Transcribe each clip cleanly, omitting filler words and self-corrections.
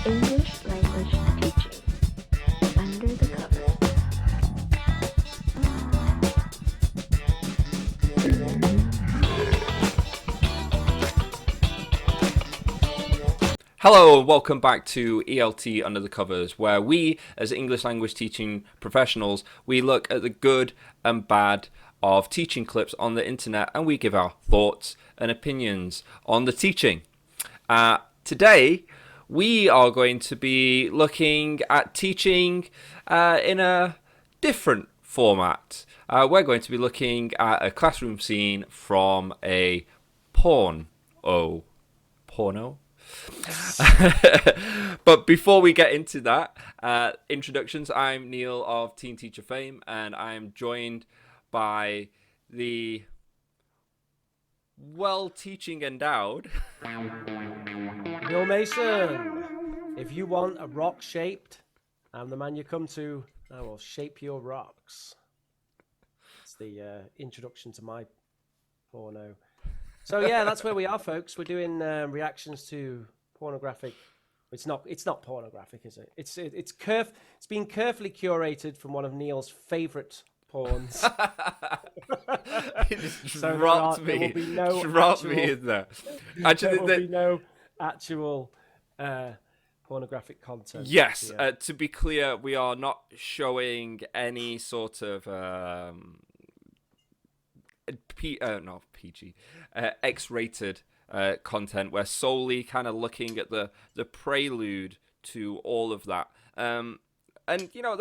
English language teaching. Under the covers. Hello and welcome back to ELT Under the Covers, where we, as English language teaching professionals, we look at the good and bad of teaching clips on the internet and we give our thoughts and opinions on the teaching. Today, we are going to be looking at teaching in a different format. We're going to be looking at a classroom scene from a porno. But before we get into that, introductions. I'm Neil of Teen Teacher fame, and I'm joined by the teaching endowed Bill Mason. If you want a rock shaped, I'm the man you come to. I will shape your rocks. It's the introduction to my porno. So yeah, that's where we are, folks. We're doing reactions to pornographic. It's not pornographic, is it? It's been carefully curated from one of Neil's favorite porns. It just So dropped there will me. be no Dropped actual, me in there. there Actually, will be no actual pornographic content. yes. Yeah. To be clear, we are not showing any sort of not PG, X-rated content. We're solely kind of looking at the prelude to all of that. And you know,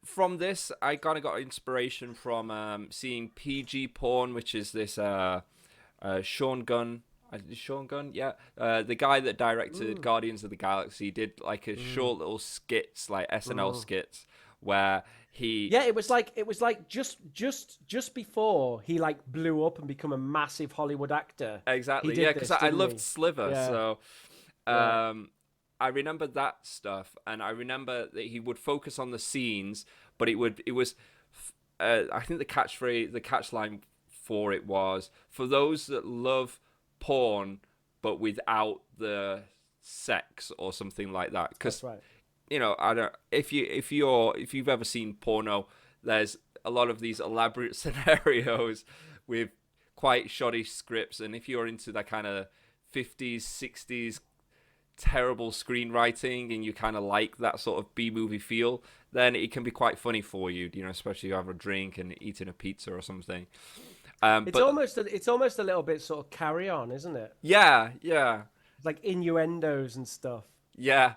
from this, I kind of got inspiration from seeing PG porn, which is this Sean Gunn. Sean Gunn, yeah, the guy that directed Guardians of the Galaxy did like a short little skits, like SNL skits, where he Yeah, it was like just before he like blew up and become a massive Hollywood actor. exactly, He did yeah, because this, I didn't loved he? Sliver, Yeah. so Yeah. I remember that stuff, and I remember that he would focus on the scenes, but it was I think the catchline for it was, for those that love porn but without the sex or something like that, because That's right. you know, I don't, if you've ever seen porno, there's a lot of these elaborate scenarios with quite shoddy scripts, and if you're into that kind of 50s 60s terrible screenwriting and you kind of like that sort of B-movie feel, then it can be quite funny for you, you know, especially if you have a drink and eating a pizza or something. It's almost a little bit sort of Carry On, isn't it? Yeah, It's like innuendos and stuff. yeah,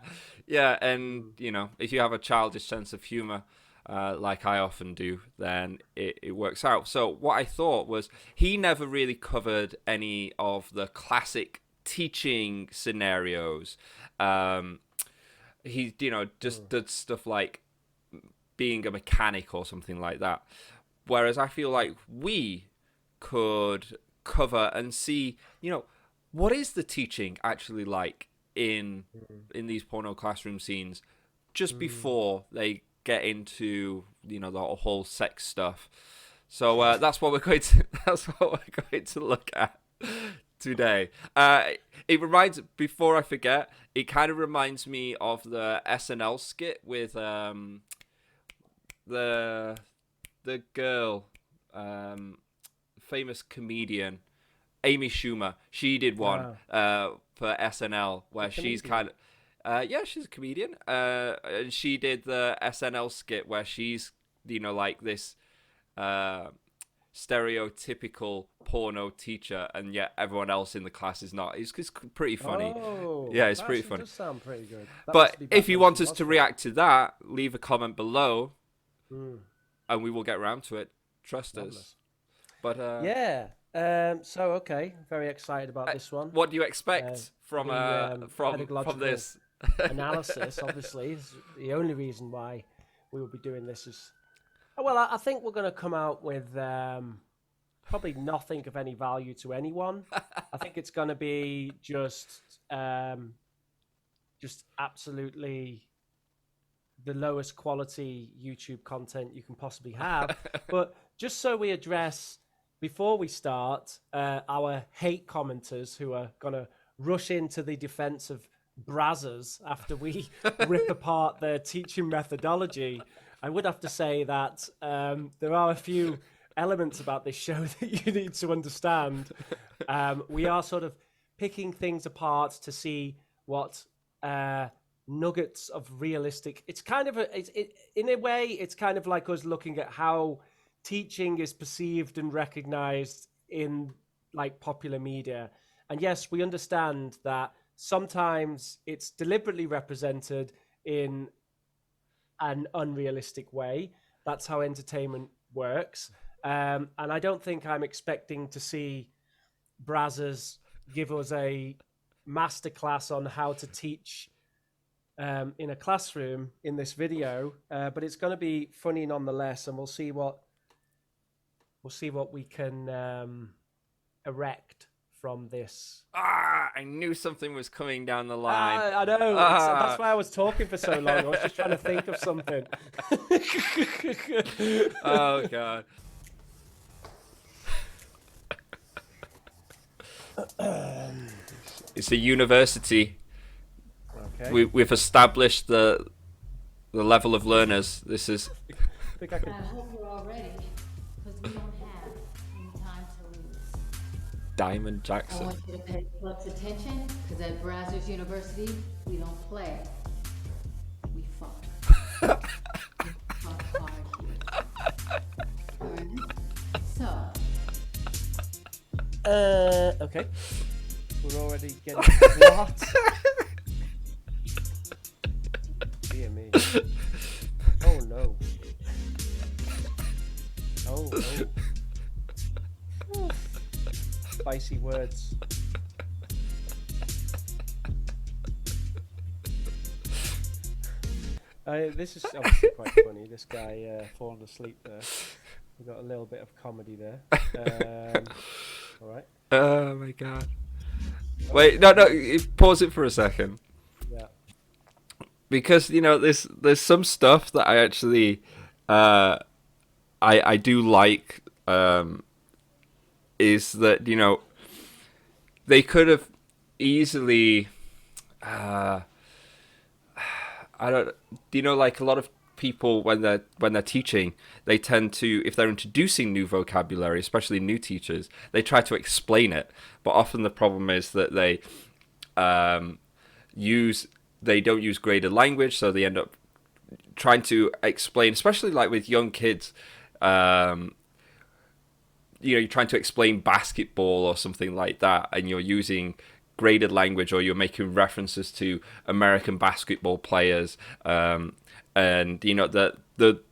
and you know, if you have a childish sense of humor, like I often do, then it works out. So what I thought was, he never really covered any of the classic teaching scenarios. He, you know, just did stuff like being a mechanic or something like that. Whereas I feel like we could cover and see, you know, what is the teaching actually like in these porno classroom scenes just before they get into, you know, the whole sex stuff. So that's what we're going to look at today. Before I forget, it kind of reminds me of the SNL skit with the girl, famous comedian Amy Schumer. She did one for SNL where she's kind of she's a comedian, and she did the SNL skit where she's, you know, like this stereotypical porno teacher, and yet everyone else in the class is not. It's pretty funny. Oh, Yeah, it's that pretty actually funny. does sound pretty good. That But must be if you Batman want from us to Oscar. react to that, leave a comment below, and we will get around to it. Trust us. Marvelous. But Yeah. So okay, very excited about this one. what do you expect from pedagogical this? analysis? Obviously, is the only reason why we will be doing this is, well, I think we're going to come out with probably nothing of any value to anyone. I think it's going to be just absolutely the lowest quality YouTube content you can possibly have. But just so we address, before we start, our hate commenters who are going to rush into the defense of Brazzers after we rip apart their teaching methodology, I would have to say that there are a few elements about this show that you need to understand. We are sort of picking things apart to see what nuggets of realistic. It's kind of in a way, it's kind of like us looking at how teaching is perceived and recognized in like popular media. And yes, we understand that sometimes it's deliberately represented in an unrealistic way. That's how entertainment works. And I don't think I'm expecting to see Brazzers give us a masterclass on how to teach in a classroom in this video, but it's going to be funny nonetheless, and we'll see what we can erect from this. I knew something was coming down the line. I know. That's why I was talking for so long. I was just trying to think of something. Oh god. It's a university. Okay. We've established the level of learners. This is. I think I can. I hope you're all ready, because we don't have any time to lose. Diamond I Jackson. want you to pay close attention, because at Brazzers University, we don't play. We fuck. We fuck hard here. Alright? So, Okay. We're already getting what? Dear me. Oh no. Oh no. Spicy words. This is obviously quite funny. This guy falling asleep there. We got a little bit of comedy there. All right. Oh my god. Wait, no, pause it for a second. Yeah. Because there's some stuff that I actually I do like, is that they could have easily I don't like a lot of people when they're teaching, they tend to, if they're introducing new vocabulary, especially new teachers, they try to explain it, but often the problem is that they don't use graded language, so they end up trying to explain, especially like with young kids, you're trying to explain basketball or something like that, and you're using graded language, or you're making references to American basketball players, and the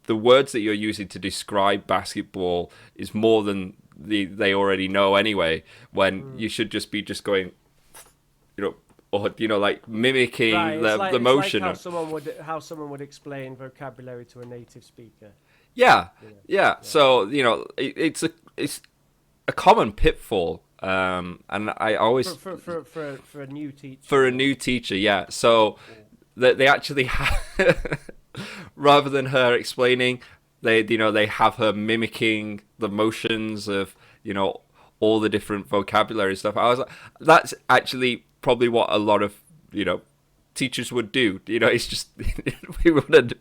words that you're using to describe basketball is more than they already know anyway, when you should just be going, or like mimicking the motion. It's like how someone would explain vocabulary to a native speaker. Yeah. So it's a common pitfall, and I always for a new teacher. For a new teacher, yeah. So that they actually have, rather than her explaining, they have her mimicking the motions of all the different vocabulary stuff. I was like, that's actually probably what a lot of teachers would do. It's just we would.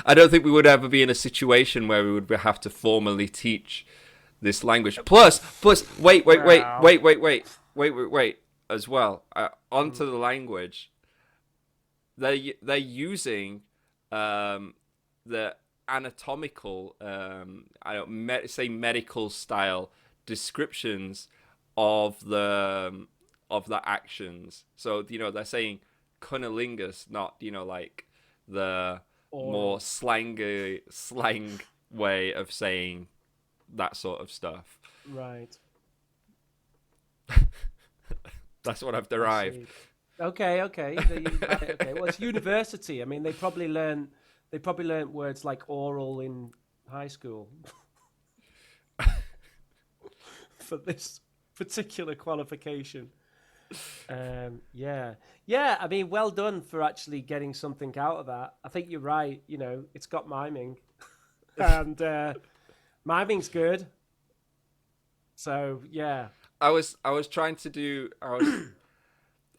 I don't think we would ever be in a situation where we would have to formally teach this language. Plus, wait as well. Onto the language. They're using the anatomical, say medical style descriptions of the actions. So they're saying cunnilingus, not like the more slang way of saying that sort of stuff. Right. That's what I've derived. Okay. Okay. Well, it's university. I mean, they probably learned words like oral in high school for this particular qualification. Yeah. I mean, well done for actually getting something out of that. I think you're right. It's got miming, and miming's good. So yeah. I was trying to do.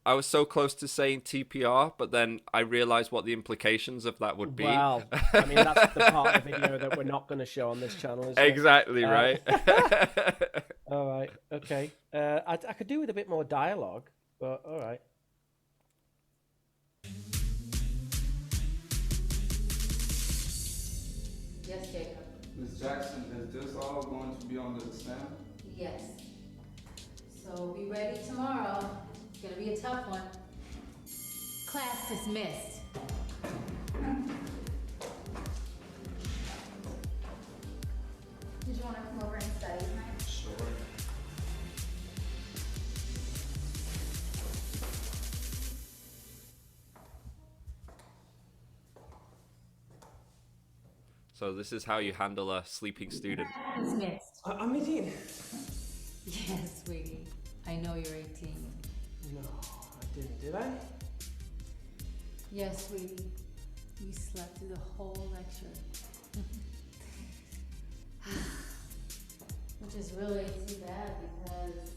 I was so close to saying TPR, but then I realized what the implications of that would be. Well, I mean, that's the part of the video that we're not going to show on this channel, isn't it? Exactly right. All right. Okay. I could do with a bit more dialogue, but all right. Yes, Jacob. Ms. Jackson, is this all going to be on the exam? Yes. So be ready tomorrow. It's gonna be a tough one. Class dismissed. Did you want to come over and study tonight? Sure. So this is how you handle a sleeping student. Dismissed. I'm 18. Yes, sweetie. I know you're 18. No, I didn't, did I? Yes, sweetie. You slept through the whole lecture. Which is really too bad because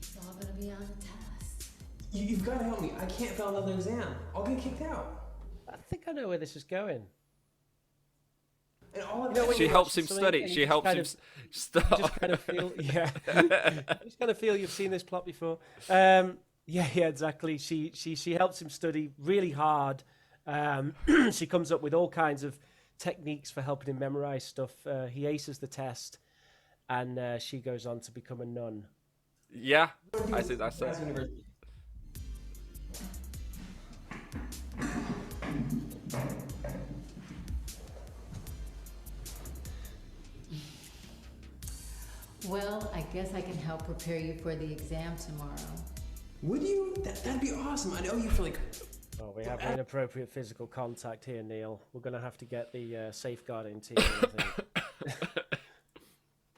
it's all gonna be on the test. You've got to help me. I can't fail another exam. I'll get kicked out. I think I know where this is going. And all I've You know, when She you helps watch him something study. and She you just helps kind him of- You start. just kind of feel, yeah. You just kind of feel you've seen this plot before. Yeah, exactly. She helps him study really hard. She comes up with all kinds of techniques for helping him memorize stuff. He aces the test, and she goes on to become a nun. Yeah, I think that's it. Brazzers University. Well, I guess I can help prepare you for the exam tomorrow. Would you? That'd be awesome. I know you for like. Oh, we have inappropriate physical contact here, Neil. We're going to have to get the safeguarding team. I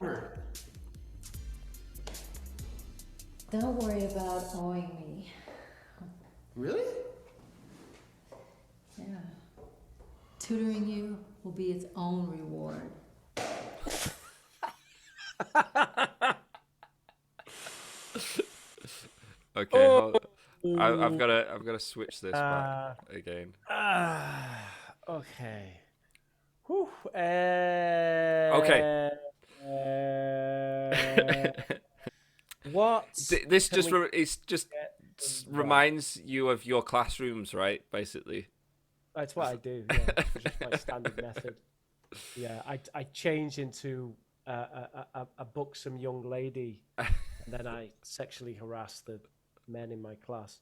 think. Don't worry about owing me. Really? Yeah. Tutoring you will be its own reward. Okay, I've got to switch this back again. Okay. Whew, Okay. What? This can just we it's just get reminds you of your classrooms, right? Basically. That's what I do. Yeah, it's just my standard method. Yeah, I change into a buxom young lady, and then I sexually harass the men in my class.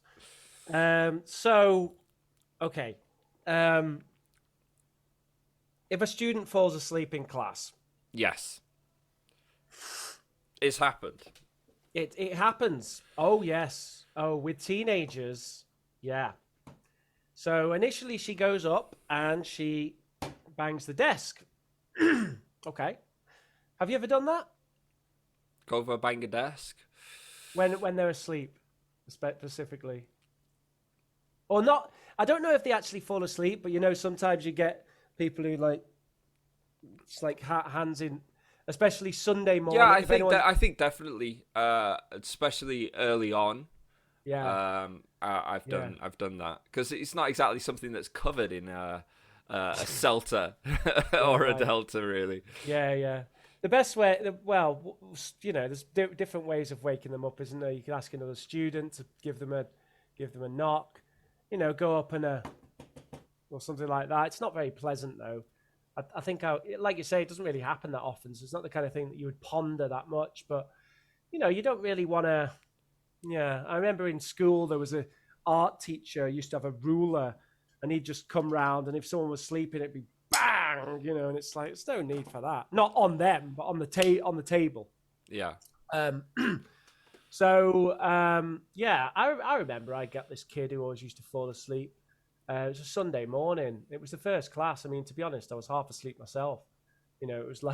So, okay. If a student falls asleep in class, Yes. It's happened. it happens. Oh yes. Oh, with teenagers, yeah. So initially she goes up and she bangs the desk. Okay. Have you ever done that? Go over bang a desk. When they're asleep, specifically. Or not. I don't know if they actually fall asleep, but you know, sometimes you get people who like, it's like hands in, especially Sunday morning. Yeah, I if think anyone- I think definitely, especially early on. Yeah. I've done that because it's not exactly something that's covered in a Celta or a Right. Delta, really. Yeah. The best way, well, you know, there's different ways of waking them up, isn't there? You can ask another student to give them a knock, you know, go up and or something like that. It's not very pleasant though. I think, like you say, it doesn't really happen that often, so it's not the kind of thing that you would ponder that much. But you know, you don't really want to. Yeah, I remember in school there was a art teacher who used to have a ruler, and he'd just come round, and if someone was sleeping, it'd be bang, you know, and it's like, there's no need for that. Not on them, but on the table. Yeah. Yeah, I remember I got this kid who always used to fall asleep. It was a Sunday morning. It was the first class. I mean, to be honest, I was half asleep myself. You know, it was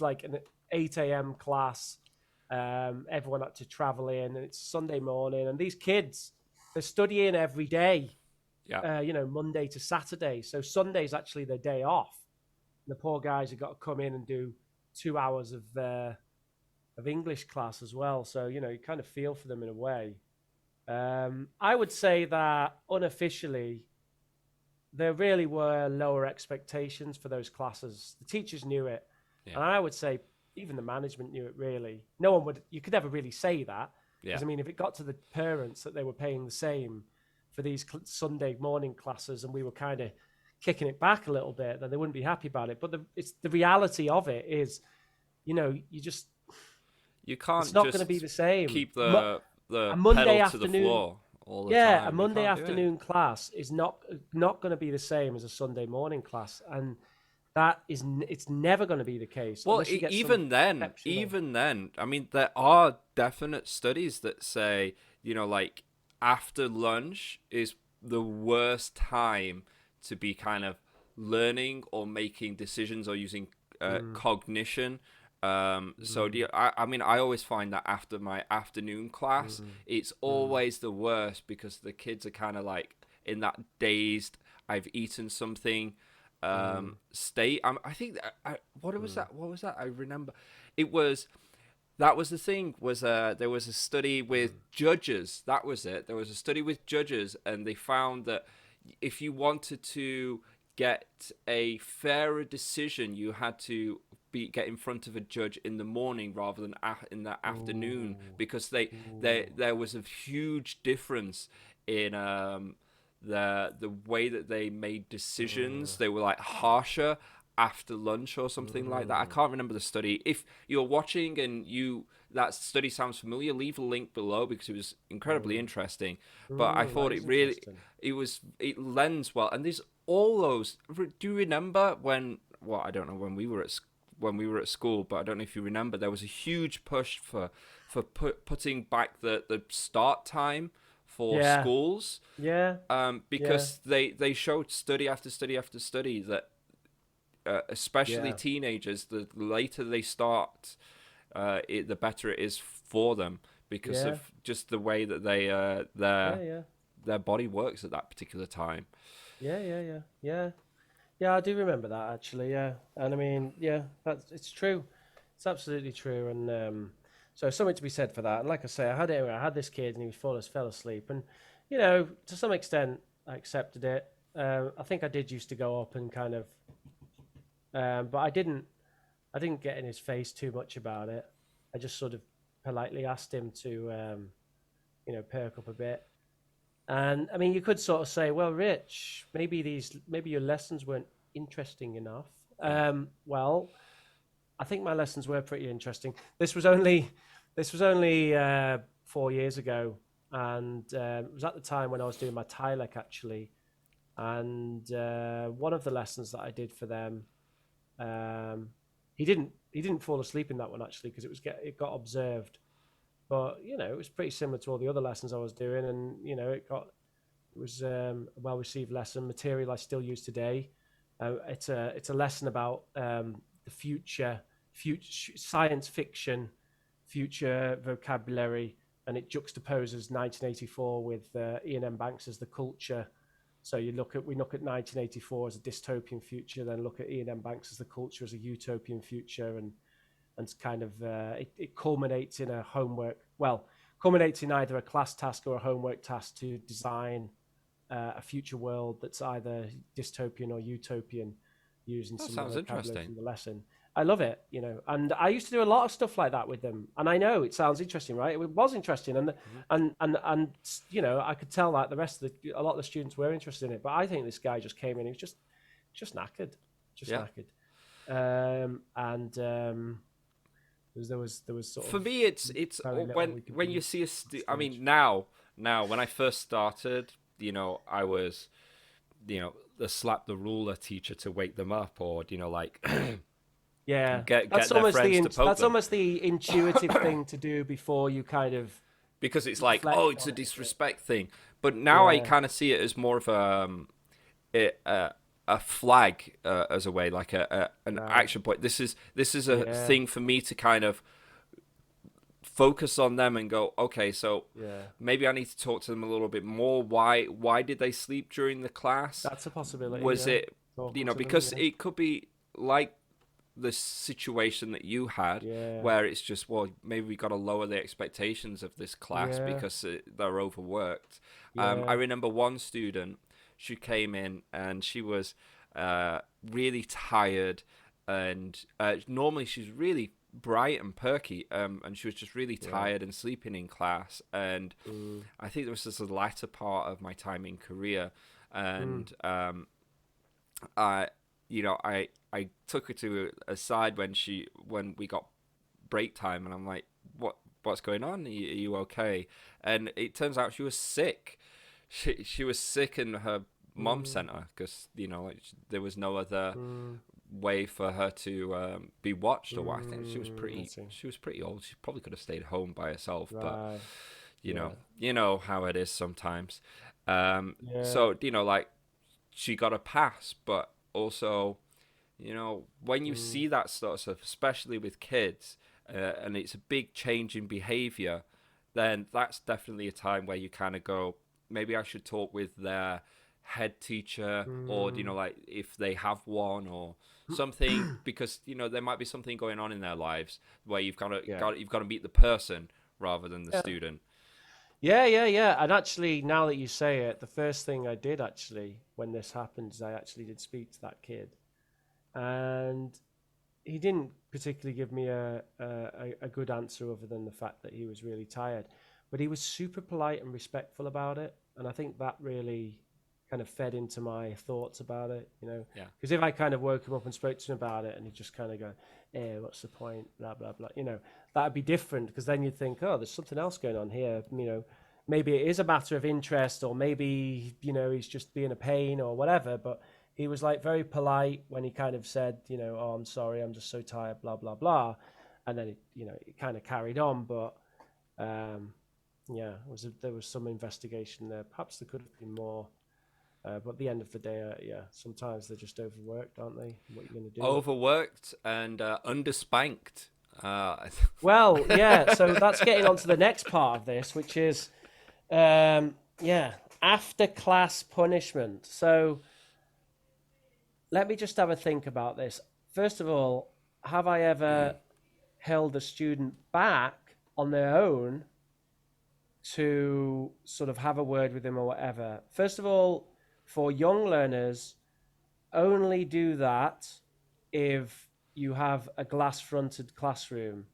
like an 8 a.m. class. Everyone had to travel in, and it's Sunday morning. And these kids, they're studying every day. Yeah. You know, Monday to Saturday. So Sunday's actually their day off. And the poor guys have got to come in and do 2 hours of of English class as well. So, you know, you kind of feel for them in a way. I would say that unofficially, there really were lower expectations for those classes. The teachers knew it. Yeah. And I would say even the management knew it really. No one would, you could never really say that. Yeah. Because, I mean, if it got to the parents that they were paying the same for these Sunday morning classes and we were kind of kicking it back a little bit, then they wouldn't be happy about it. But it's the reality of it is, you know, You can't it's not just going to be the same. keep the a Monday pedal to the afternoon- floor all the Yeah, time. a You Monday can't do it. afternoon class is not going to be the same as a Sunday morning class, and that is it's never going to be the case. Well, unless you get some even exceptional- then, I mean, there are definite studies that say, you know, like after lunch is the worst time to be kind of learning or making decisions or using cognition. So I mean, I always find that after my afternoon class, it's always the worst because the kids are kind of like in that dazed, I've eaten something state. I think what was that? What was that? I remember that was the thing was there was a study with judges. That was it. There was a study with judges, and they found that if you wanted to get a fairer decision, you had to get in front of a judge in the morning rather than in the afternoon, because there was a huge difference in the way that they made decisions. They were like harsher after lunch or something like that. I can't remember the study. If you're watching and that study sounds familiar, leave a link below because it was incredibly interesting. But I thought it lends well. And there's all those. Do you remember when? Well, I don't know when we were at school, but I don't know if you remember. There was a huge push for putting back the start time for schools. Yeah. Because they showed study after study after study that especially teenagers, the later they start, the better it is for them because of just the way that they their body works at that particular time. Yeah, I do remember that actually. Yeah, and I mean, it's true. It's absolutely true, and so something to be said for that. And like I say, I had this kid, and he fell asleep, and you know, to some extent, I accepted it. I think I did used to go up and kind of, but I didn't get in his face too much about it. I just sort of politely asked him to, perk up a bit. And I mean, you could sort of say, well, Rich, maybe your lessons weren't interesting enough. Well, I think my lessons were pretty interesting. This was only 4 years ago, and it was at the time when I was doing my TILEC actually. And one of the lessons that I did for them, he didn't fall asleep in that one actually because it got observed. But you know, it was pretty similar to all the other lessons I was doing, and you know, it was a well-received lesson. Material I still use today. It's a lesson about the future science fiction, future vocabulary, and it juxtaposes 1984 with Ian M. Banks as The Culture. So we look at 1984 as a dystopian future, then look at Ian M. Banks as The Culture as a utopian future, and kind of it culminates in culminates in either a class task or a homework task to design a future world that's either dystopian or utopian, using some sounds vocabulary interesting. from the lesson. I love it, you know, and I used to do a lot of stuff like that with them. And I know it sounds interesting, right? It was interesting, and you know, I could tell that a lot of the students were interested in it. But I think this guy just came in, he was just knackered, knackered, there was sort of, for me it's when you see I mean now when I first started, you know, I was, you know, the slap the ruler teacher to wake them up, or you know, like yeah, get that's their almost friends to poke that's them. almost the intuitive thing to do before you kind of, Because it's like, reflect oh, it's on a it, disrespect thing. But now I Yeah. kind of see it as more of a flag, as a way, like an action point. This is a thing for me to kind of focus on them and go, okay, so maybe I need to talk to them a little bit more. Why did they sleep during the class? that's a possibility. Was yeah. it, Talking you know, to them, because yeah. it could be like the situation that you had, Yeah. where it's just, well, maybe we got to lower the expectations of this class Yeah. because they're overworked. Yeah. I remember one student, she came in and she was really tired, and normally she's really bright and perky, and she was just really tired and sleeping in class. And I think this was the latter part of my time in Korea, and I I took her to a side when we got break time, and I'm like, what's going on? Are you okay? And it turns out she was sick. She was sick, and her mom sent her because like, there was no other way for her to be watched or what. I think she was pretty old. She probably could have stayed home by herself, but you know how it is sometimes. So like, she got a pass, but also, when you see that sort of stuff, especially with kids, and it's a big change in behavior, then that's definitely a time where you kind of go, maybe I should talk with their head teacher, or like, if they have one or something, because there might be something going on in their lives where you've got to meet the person rather than the student. Yeah. And actually, now that you say it, the first thing I did actually when this happened is I actually did speak to that kid, and he didn't particularly give me a good answer other than the fact that he was really tired, but he was super polite and respectful about it, and I think that really kind of fed into my thoughts about it, because if I kind of woke him up and spoke to him about it and he just kind of go, what's the point, blah blah blah, that'd be different, because then you'd think, oh, there's something else going on here, maybe it is a matter of interest, or maybe he's just being a pain or whatever. But he was like very polite when he kind of said, oh, I'm sorry, I'm just so tired, blah blah blah, and then it kind of carried on. But there was some investigation there. Perhaps there could have been more. But at the end of the day, sometimes they're just overworked, aren't they? What are you going to do? Overworked and underspanked. Well, yeah. So that's getting on to the next part of this, which is, after class punishment. So let me just have a think about this. First of all, have I ever held a student back on their own to sort of have a word with him or whatever? First of all, for young learners, only do that if you have a glass-fronted classroom.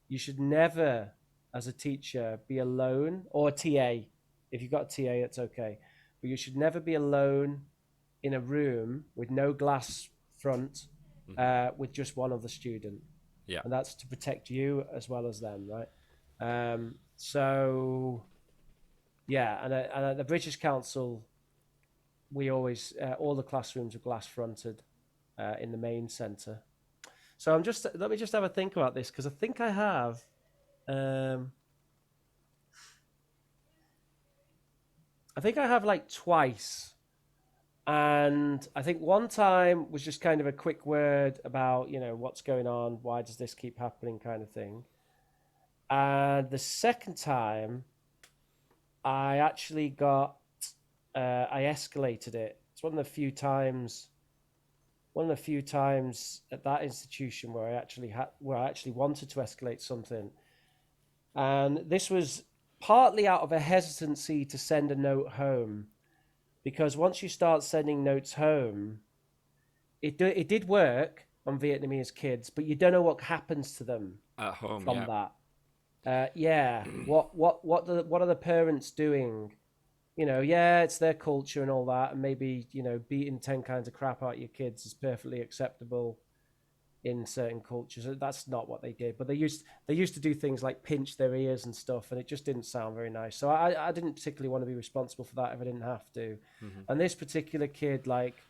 You should never, as a teacher, be alone, or a TA. If you've got a TA, it's okay. But you should never be alone in a room with no glass front, with just one other student. Yeah. And that's to protect you as well as them, right? And at the British Council, we always, all the classrooms are glass fronted in the main centre. So let me just have a think about this, because I think I have. I think I have like twice. And I think one time was just kind of a quick word about, what's going on, why does this keep happening, kind of thing. And the second time, I actually I escalated it. It's one of the few times at that institution where I actually wanted to escalate something. And this was partly out of a hesitancy to send a note home, because once you start sending notes home, it did work on Vietnamese kids, but you don't know what happens to them at home from that. What are the parents doing? It's their culture and all that, and maybe beating 10 kinds of crap out of your kids is perfectly acceptable in certain cultures. That's not what they did, but they used to do things like pinch their ears and stuff, and it just didn't sound very nice. So I didn't particularly want to be responsible for that if I didn't have to. And this particular kid, like,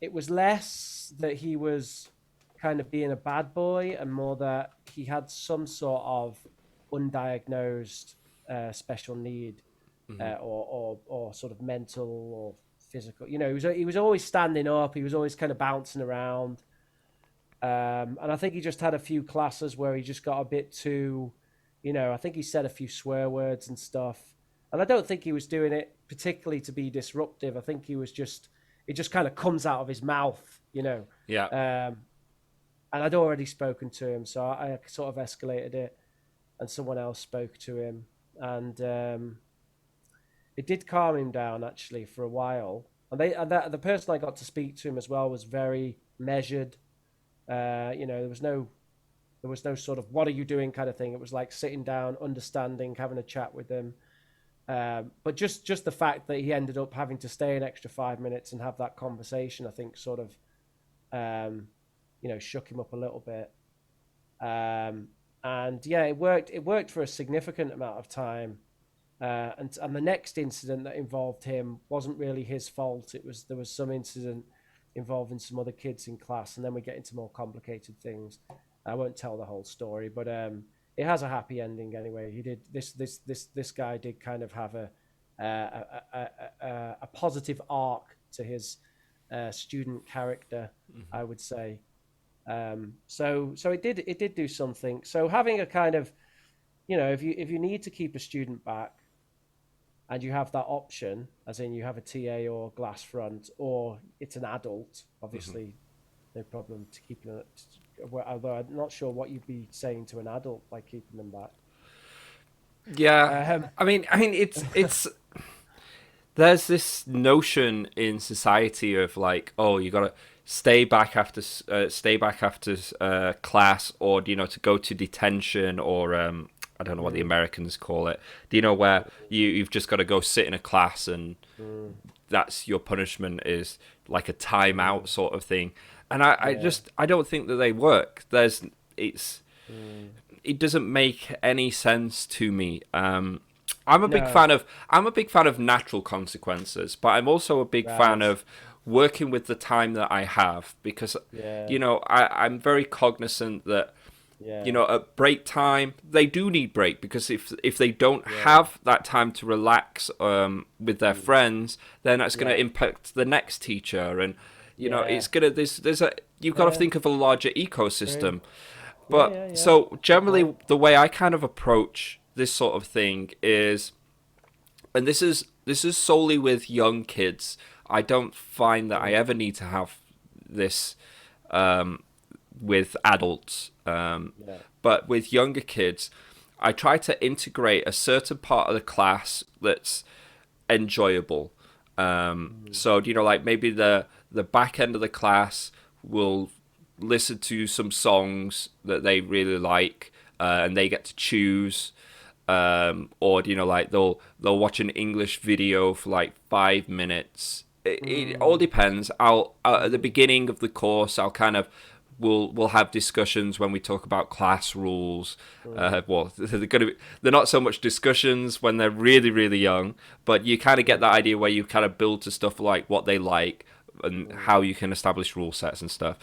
it was less that he was kind of being a bad boy and more that he had some sort of undiagnosed special need, or sort of mental or physical. He was always standing up. He was always kind of bouncing around. And I think he just had a few classes where he just got a bit too, I think he said a few swear words and stuff. And I don't think he was doing it particularly to be disruptive. I think it just kind of comes out of his mouth, Yeah. and I'd already spoken to him, so I sort of escalated it, and someone else spoke to him, and it did calm him down actually for a while. The person I got to speak to him as well was very measured. There was no sort of "what are you doing" kind of thing. It was like sitting down, understanding, having a chat with them. But just the fact that he ended up having to stay an extra 5 minutes and have that conversation, I think, sort of shook him up a little bit. And yeah, it worked. It worked for a significant amount of time. And the next incident that involved him wasn't really his fault. There was some incident involving some other kids in class, and then we get into more complicated things. I won't tell the whole story, but it has a happy ending anyway. He did this guy did kind of have a positive arc to his student character, I would say. So it did do something. So having a kind of, if you need to keep a student back, and you have that option, as in you have a TA or glass front, or it's an adult, obviously, no problem to keeping it. Although I'm not sure what you'd be saying to an adult by keeping them back. Yeah, I mean, it's there's this notion in society of like, oh, you gotta stay back after class, or to go to detention, or I don't know what the Americans call it. Where you've just got to go sit in a class and that's your punishment, is like a timeout sort of thing. And I don't think that they work. It doesn't make any sense to me. I'm a big fan of natural consequences, but I'm also a big fan of working with the time that I have, because I'm very cognizant that at break time they do need break, because if they don't have that time to relax with their friends, then that's going to impact the next teacher, and it's gonna you've got to think of a larger ecosystem. But so generally the way I kind of approach this sort of thing is, and this is solely with young kids. I don't find that I ever need to have this with adults, but with younger kids, I try to integrate a certain part of the class that's enjoyable. So like maybe the back end of the class will listen to some songs that they really like, and they get to choose, or like they'll watch an English video for like 5 minutes. It all depends. I'll at the beginning of the course, I'll kind of we'll have discussions when we talk about class rules. Well, they're not so much discussions when they're really, really young, but you kind of get that idea where you kind of build to stuff like what they like and how you can establish rule sets and stuff.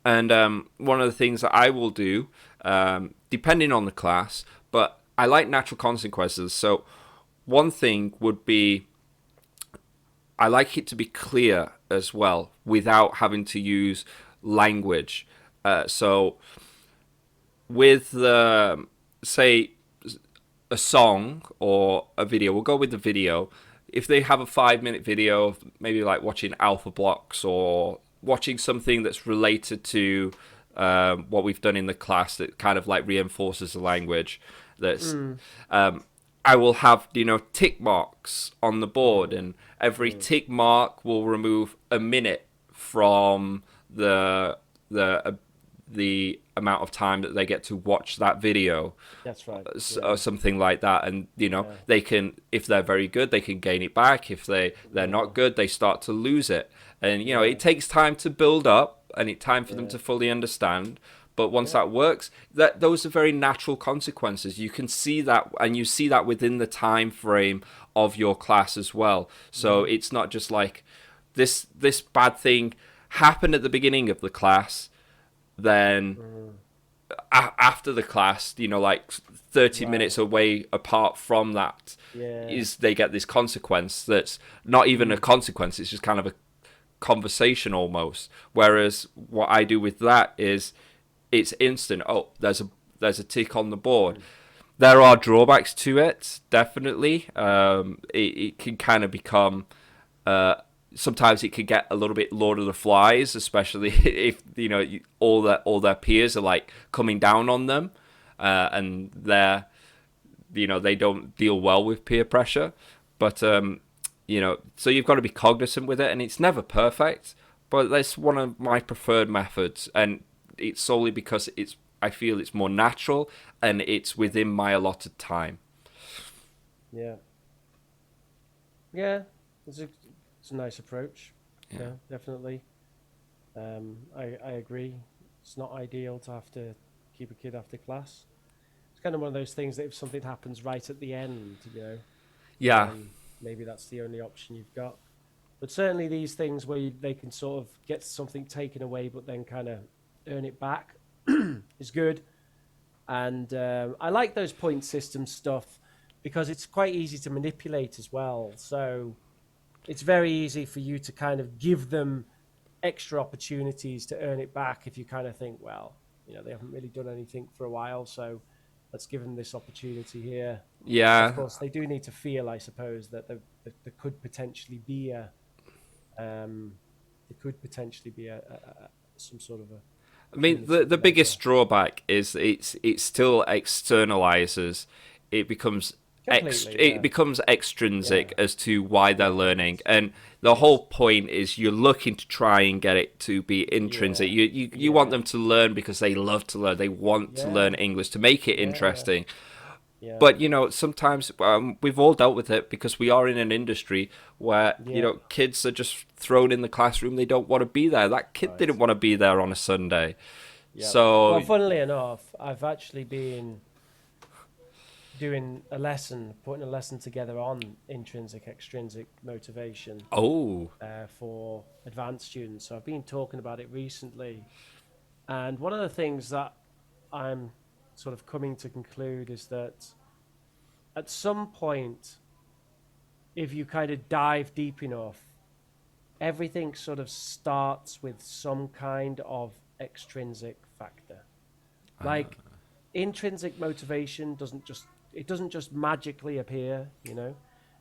And one of the things that I will do, depending on the class, but I like natural consequences. So one thing would be, I like it to be clear as well, without having to use language. So with say a song or a video, we'll go with the video. If they have a 5-minute video, maybe like watching Alpha Blocks or watching something that's related to what we've done in the class that kind of like reinforces the language, that's I will have tick marks on the board, and every tick mark will remove a minute from the amount of time that they get to watch that video. That's right. Or something like that. And they can, if they're very good, they can gain it back. If they're not good, they start to lose it. And it takes time to build up, and it's time for them to fully understand. But once that works, those are very natural consequences. You can see that, and you see that within the time frame of your class as well. So it's not just like this bad thing happened at the beginning of the class, then after the class, like 30 minutes away apart from that, is they get this consequence that's not even a consequence. It's just kind of a conversation almost. Whereas what I do with that is, it's instant. Oh, there's a tick on the board. There are drawbacks to it, definitely. It can kind of become sometimes it could get a little bit Lord of the Flies, especially if all their peers are like coming down on them, and they don't deal well with peer pressure. But so you've got to be cognizant with it, and it's never perfect, but that's one of my preferred methods, and it's solely because I feel it's more natural and it's within my allotted time. Yeah. Yeah, it's a nice approach. Yeah, definitely. I agree. It's not ideal to have to keep a kid after class. It's kind of one of those things that if something happens right at the end, Yeah. maybe that's the only option you've got. But certainly these things where they can sort of get something taken away but then kind of earn it back is good. And I like those point system stuff because it's quite easy to manipulate as well. So it's very easy for you to kind of give them extra opportunities to earn it back if you kind of think, well, they haven't really done anything for a while, so let's give them this opportunity here. Yeah. Of course, they do need to feel, I suppose, that there could potentially be some sort of a. I mean, the biggest drawback is it still externalizes. It becomes it becomes extrinsic as to why they're learning, and the whole point is you're looking to try and get it to be intrinsic. You want them to learn because they love to learn. They want to learn English to make it interesting. Yeah. But sometimes we've all dealt with it because we are in an industry where kids are just thrown in the classroom. They don't want to be there. That kid didn't want to be there on a Sunday. Yeah. So, well, funnily enough, I've actually been doing putting a lesson together on intrinsic, extrinsic motivation. For advanced students. So I've been talking about it recently, and one of the things that I'm sort of coming to conclude is that at some point, if you kind of dive deep enough, everything sort of starts with some kind of extrinsic factor. Like intrinsic motivation doesn't just magically appear,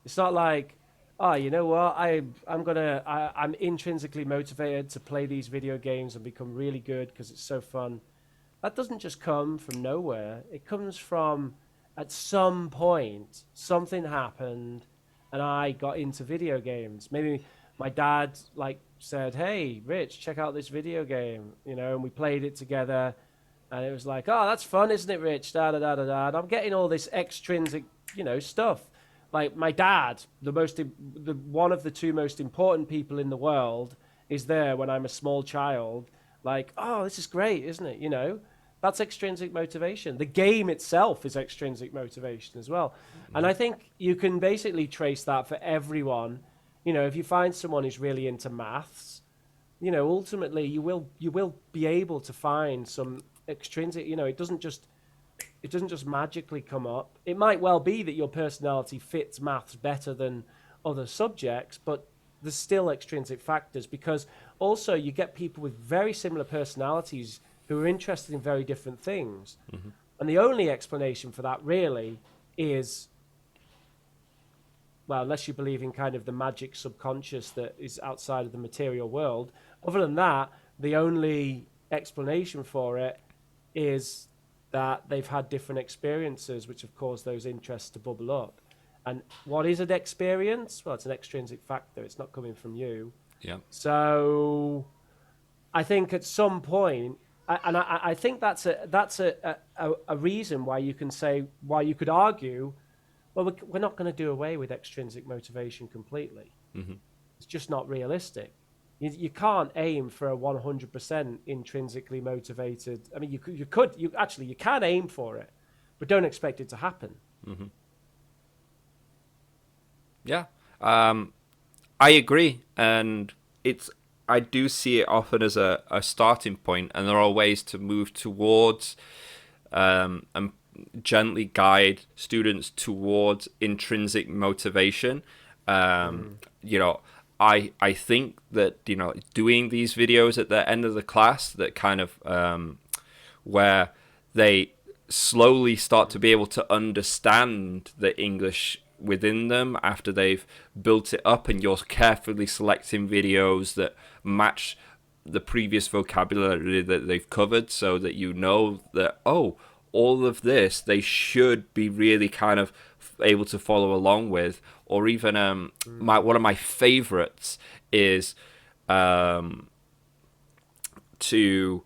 It's not like, oh, you know what, I'm intrinsically motivated to play these video games and become really good because it's so fun. That doesn't just come from nowhere. It comes from, at some point, something happened and I got into video games. Maybe my dad said, hey, Rich, check out this video game, and we played it together. And it was like, oh, that's fun, isn't it, Rich? Da da da da da. And I'm getting all this extrinsic, stuff. Like my dad, one of the two most important people in the world, is there when I'm a small child. Like, oh, this is great, isn't it? That's extrinsic motivation. The game itself is extrinsic motivation as well. And I think you can basically trace that for everyone. If you find someone who's really into maths, ultimately you will be able to find some extrinsic, it doesn't just magically come up. It might well be that your personality fits maths better than other subjects, but there's still extrinsic factors, because also you get people with very similar personalities who are interested in very different things. Mm-hmm. And the only explanation for that really is, well, unless you believe in kind of the magic subconscious that is outside of the material world, other than that, the only explanation for it is that they've had different experiences which have caused those interests to bubble up. And what is an experience? Well, it's an extrinsic factor. It's not coming from you. Yeah. So I think at some point, I think that's a reason why you could argue, well, we're not going to do away with extrinsic motivation completely. Mm-hmm. It's just not realistic. You can't aim for a 100% intrinsically motivated. I mean, you can aim for it, but don't expect it to happen. Mm-hmm. Yeah, I agree, and I do see it often as a starting point, and there are ways to move towards and gently guide students towards intrinsic motivation. I think that doing these videos at the end of the class, that kind of where they slowly start to be able to understand the English within them after they've built it up, and you're carefully selecting videos that match the previous vocabulary that they've covered, so that you know that, oh, all of this they should be really kind of able to follow along with. Or even one of my favorites is to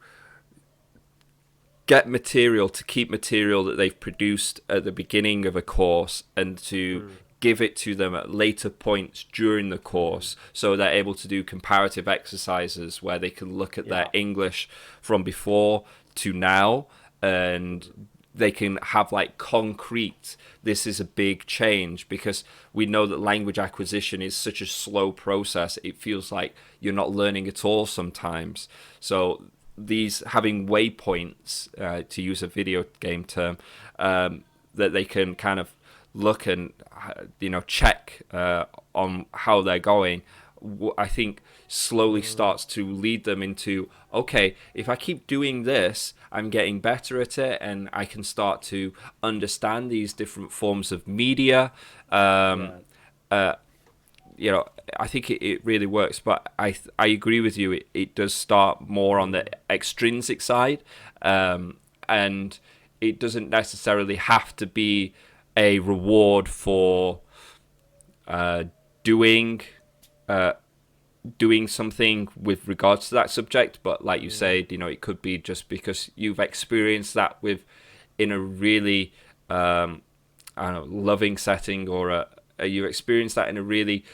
get material, to keep material that they've produced at the beginning of a course, and to give it to them at later points during the course, so they're able to do comparative exercises where they can look at their English from before to now, and they can have like concrete, this is a big change, because we know that language acquisition is such a slow process. It feels like you're not learning at all sometimes. So these having waypoints, to use a video game term, that they can kind of look and check on how they're going, I think slowly starts to lead them into, okay, if I keep doing this, I'm getting better at it, and I can start to understand these different forms of media. I think it really works, but I agree with you. It does start more on the extrinsic side, and it doesn't necessarily have to be a reward for doing something with regards to that subject. But like you said, it could be just because you've experienced that in a really loving setting, or you experience that in a really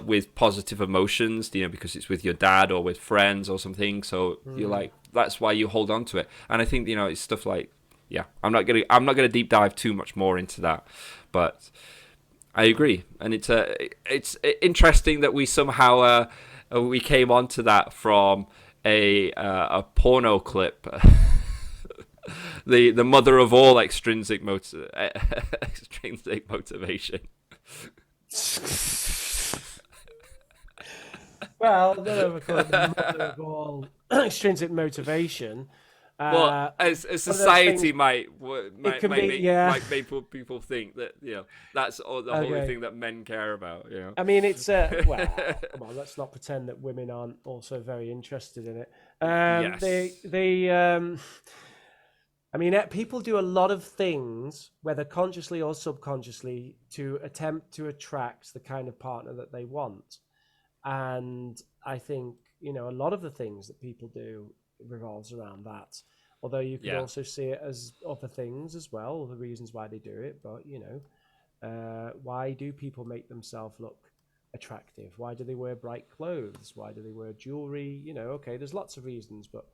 with positive emotions, because it's with your dad or with friends or something. So you're like, that's why you hold on to it. And I think it's stuff like, I'm not gonna deep dive too much more into that, but I agree. And it's interesting that we somehow we came onto that from a porno clip. the mother of all extrinsic motivation. Well, I don't know if I call it the mother of all extrinsic motivation. Well, as society might make people think that that's the only thing that men care about. I mean, it's well, come on, let's not pretend that women aren't also very interested in it. Yes. I mean, people do a lot of things, whether consciously or subconsciously, to attempt to attract the kind of partner that they want. And I think, a lot of the things that people do revolves around that. Although you could also see it as other things as well, the reasons why they do it. But, why do people make themselves look attractive? Why do they wear bright clothes? Why do they wear jewelry? Okay, there's lots of reasons, but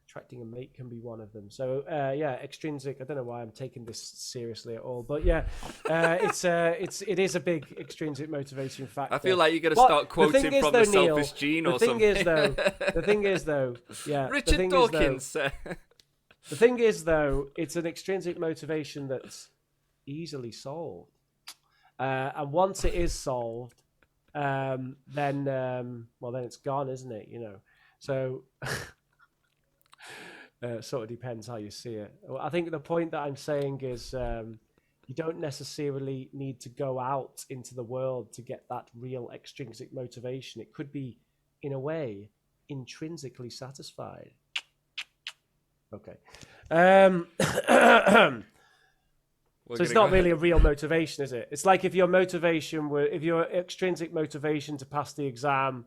attracting a mate can be one of them. So extrinsic, I don't know why I'm taking this seriously at all, but it is a big extrinsic motivation factor. I feel like you're going to start quoting from the Selfish Gene or something. The thing is though, Richard Dawkins. The thing is though, it's an extrinsic motivation that's easily solved, and once it is solved, then it's gone, isn't it? So. Sort of depends how you see it. I think the point that I'm saying is you don't necessarily need to go out into the world to get that real extrinsic motivation. It could be, in a way, intrinsically satisfied. Okay. So it's not really a real motivation, is it? It's like if your extrinsic motivation to pass the exam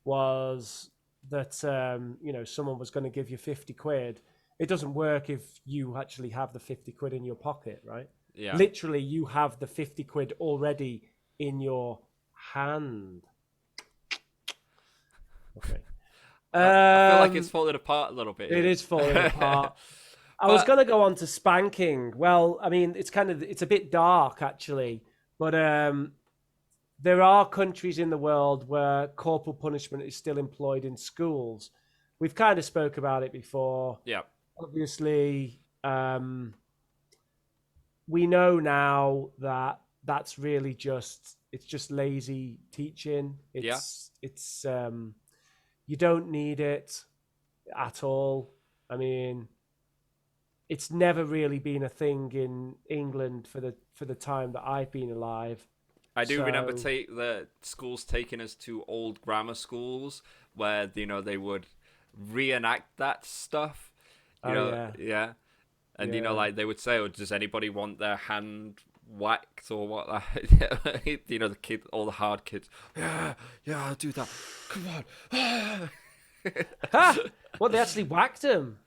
was that someone was going to give you 50 quid. It doesn't work if you actually have the 50 quid in your pocket, right? Yeah. Literally, you have the 50 quid already in your hand. Okay. I feel like it's falling apart a little bit. It is falling apart. I was going to go on to spanking. Well, I mean, it's a bit dark actually, but there are countries in the world where corporal punishment is still employed in schools. We've kind of spoke about it before. Yeah. Obviously, we know now that that's really just lazy teaching. It's you don't need it at all. I mean, it's never really been a thing in England for the time that I've been alive. I do remember So, the schools taking us to old grammar schools where they would reenact that stuff. oh yeah, Yeah, and yeah, like they would say, "Oh, does anybody want their hand whacked or what?" The kid, all the hard kids. Yeah, yeah, I'll do that. Come on. ha! Well, they actually whacked him.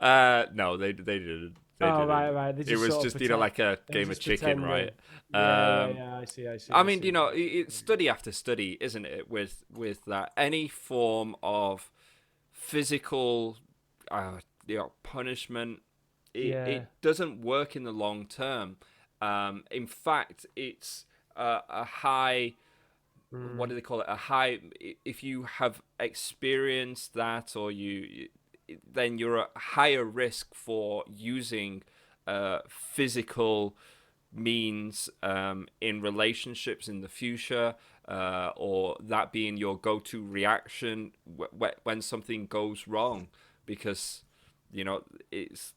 No, they didn't. They Oh didn't. right, right. They It just was sort of just pretend. like a They were game of just chicken, pretending. right? Yeah. I see. I I mean, see. it's study after study, isn't it? With that, any form of physical, punishment, Yeah. it doesn't work in the long term. In fact, it's a high. What do they call it? A high. If you have experienced that, or then you're at higher risk for using physical means in relationships in the future, or that being your go-to reaction when something goes wrong, because it's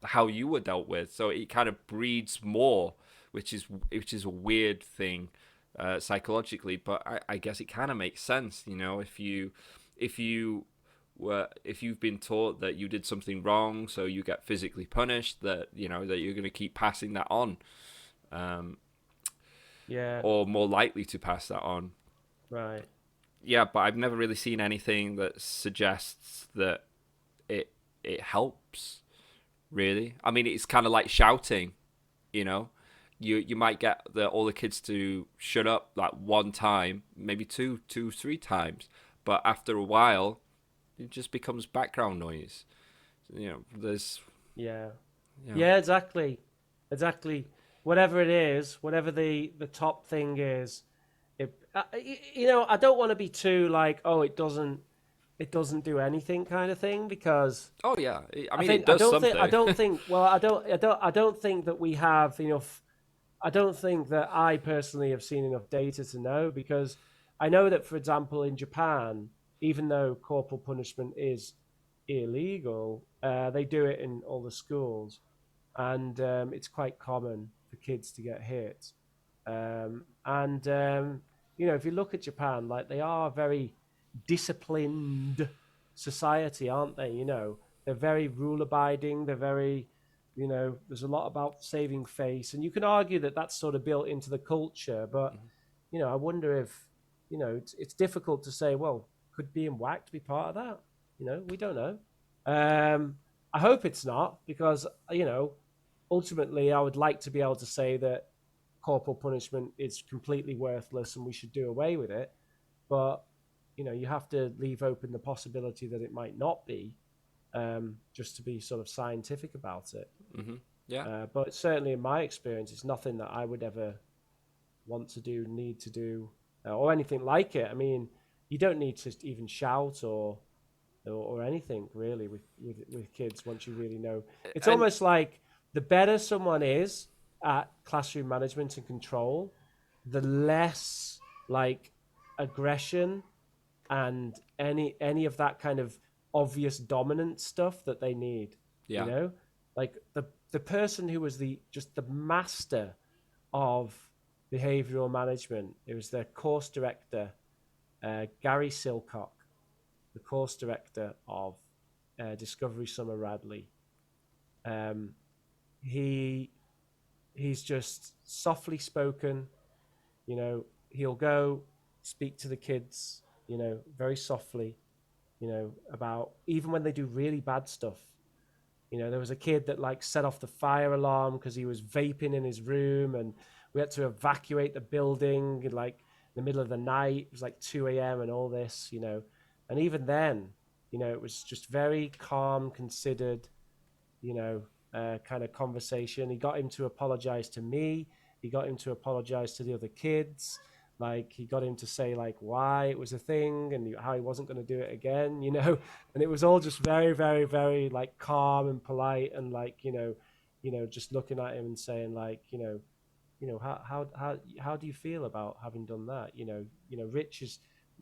how you were dealt with. So it kind of breeds more, which is a weird thing psychologically, but I guess it kind of makes sense. If you've been taught that you did something wrong, so you get physically punished, that that you're going to keep passing that on, Yeah. or more likely to pass that on. Right. Yeah, but I've never really seen anything that suggests that it helps. Really, I mean, it's kind of like shouting. You might get all the kids to shut up like one time, maybe two, 3 times, but after a while, it just becomes background noise. There's Yeah. you know, Yeah. Exactly. Whatever it is, whatever the top thing is, I don't want to be too like, oh, it doesn't do anything kind of thing, because Oh yeah, I I mean, it think I does don't think I something. don't think well I don't think that we have enough. I don't think that I personally have seen enough data to know, because I know that, for example, in Japan, even though corporal punishment is illegal, they do it in all the schools, and it's quite common for kids to get hit. And if you look at Japan, like, they are a very disciplined society, aren't they? They're very rule abiding. They're very, there's a lot about saving face, and you can argue that that's sort of built into the culture. But I wonder if, it's difficult to say. Well, could being whacked be part of that? We don't know. I hope it's not, because ultimately, I would like to be able to say that corporal punishment is completely worthless and we should do away with it. But you have to leave open the possibility that it might not be, just to be sort of scientific about it. Yeah. But certainly, in my experience, it's nothing that I would ever want to do, need to do, or anything like it. I mean, you don't need to even shout or anything really with kids once you really know. It's And almost like the better someone is at classroom management and control, the less like aggression and any of that kind of obvious dominant stuff that they need. yeah, Like the person who was just the master of behavioral management, it was their course director, Gary Silcock, the course director of Discovery Summer Radley. Um, he's just softly spoken. He'll go speak to the kids, very softly, about even when they do really bad stuff. There was a kid that like set off the fire alarm because he was vaping in his room, and we had to evacuate the building in like the middle of the night. It was like 2 a.m. and all this, and even then, it was just very calm, considered, kind of conversation. He got him to apologize to me. He got him to apologize to the other kids. Like, he got him to say like why it was a thing and how he wasn't going to do it again, and it was all just very, very, very like calm and polite, and like, just looking at him and saying like, how do you feel about having done that? Rich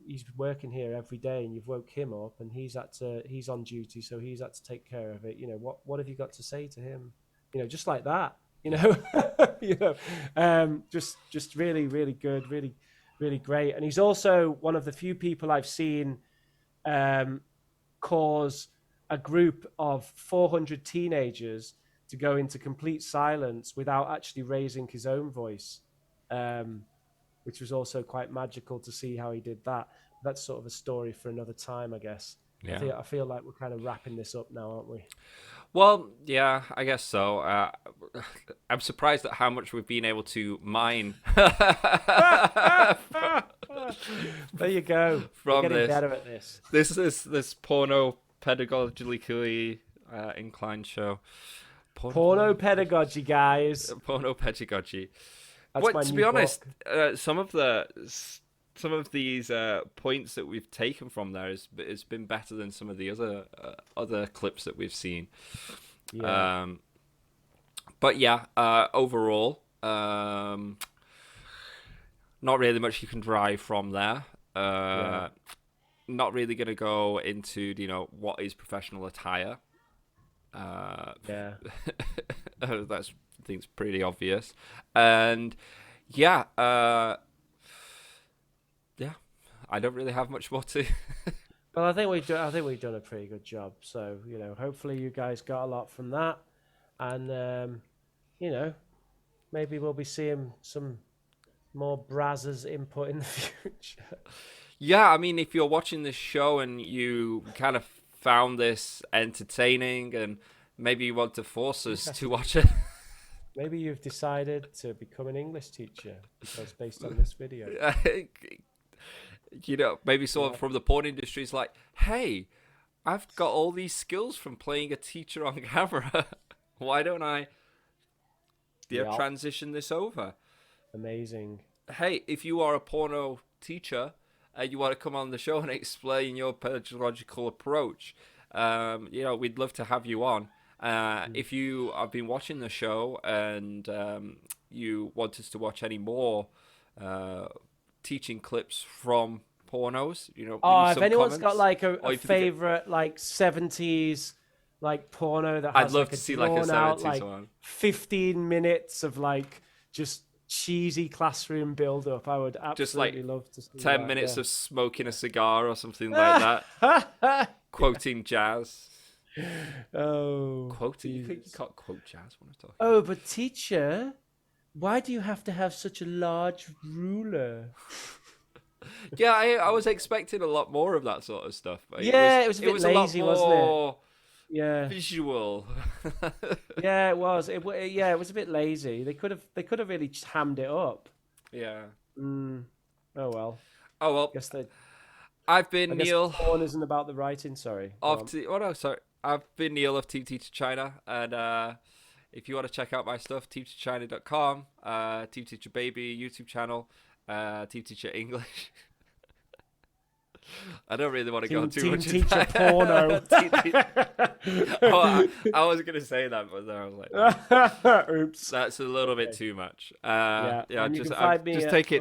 he's working here every day, and you've woke him up, and he's on duty, so he's had to take care of it. What have you got to say to him? Just like that. Just really, really good, really, really great. And he's also one of the few people I've seen cause a group of 400 teenagers to go into complete silence without actually raising his own voice, which was also quite magical to see how he did that. That's sort of a story for another time, I guess. Yeah. I feel like we're kind of wrapping this up now, aren't we? Well, yeah, I guess so. I'm surprised at how much we've been able to mine. There you go. We're From getting this. better at this. This porno pedagogically inclined show. Porno pedagogy, guys. Porno pedagogy. That's my But to new be honest, book. some of these points that we've taken from there has been better than some of the other clips that we've seen. Yeah. But yeah, overall, not really much you can derive from there. Not really going to go into what is professional attire. Yeah. That's, I think it's pretty obvious. And yeah, I don't really have much more to. Well, I think we've done a pretty good job. So hopefully you guys got a lot from that, and maybe we'll be seeing some more Brazzers input in the future. Yeah, I mean, if you're watching this show and you kind of found this entertaining, and maybe you want to force us to watch it. Maybe you've decided to become an English teacher because based on this video. Maybe someone from the porn industry is like, hey, I've got all these skills from playing a teacher on camera. Why don't I transition this over? Amazing. Hey, if you are a porno teacher and you want to come on the show and explain your pedagogical approach, we'd love to have you on. If you have been watching the show and you want us to watch any more teaching clips from pornos, if anyone's got like a favorite like 70s like porno that has I'd love to see like a 70s one. 15 minutes of like just cheesy classroom build up, I would absolutely love to see 10 that, minutes of smoking a cigar or something like that. Quoting jazz. Quoting? You can't quote jazz when I talk. Oh, but teacher, why do you have to have such a large ruler? Yeah, I was expecting a lot more of that sort of stuff. It was a bit lazy, wasn't it? Yeah, visual. Yeah, it was. It was a bit lazy. They could have really just hammed it up. Yeah. Oh well. Oh well. I've been Neil. Porn isn't about the writing. Sorry. I've been Neil of Team Teacher China, and if you want to check out my stuff, teamteacherchina.com, Team Teacher Baby YouTube channel, Team Teacher English. I don't really want to go too much into Teacher porno. I was going to say that, but then I was like, oops, that's a little bit too much. Take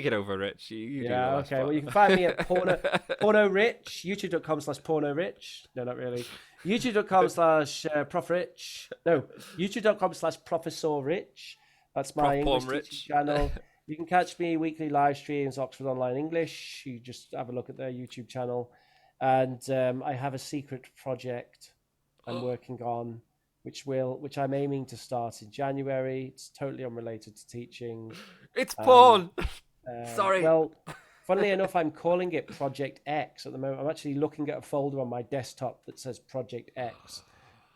it over, Rich. You okay. Well, you can find me at porno rich, youtube.com/porno rich. No, not really. youtube.com/prof rich. No, youtube.com/professor rich. That's my English teaching channel. You can catch me weekly live streams, Oxford Online English. You just have a look at their YouTube channel. And I have a secret project I'm working on, which I'm aiming to start in January. It's totally unrelated to teaching. It's porn! Sorry. Well, funnily enough, I'm calling it Project X at the moment. I'm actually looking at a folder on my desktop that says Project X.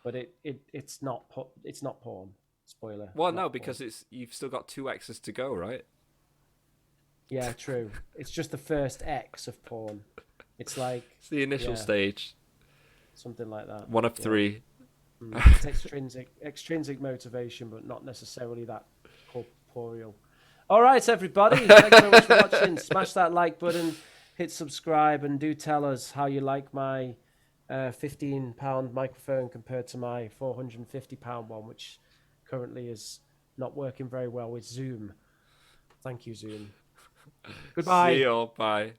But it's not porn. Spoiler. Well, no, because you've still got 2 X's to go, right? Yeah, true. It's just the first X of porn. It's like it's the initial stage. Something like that. 1 of 3. It's extrinsic motivation, but not necessarily that corporeal. All right, everybody. Thanks so much for watching. Smash that like button, hit subscribe, and do tell us how you like my £15 microphone compared to my £450 one, which currently is not working very well with Zoom. Thank you, Zoom. Goodbye. See you all. Bye.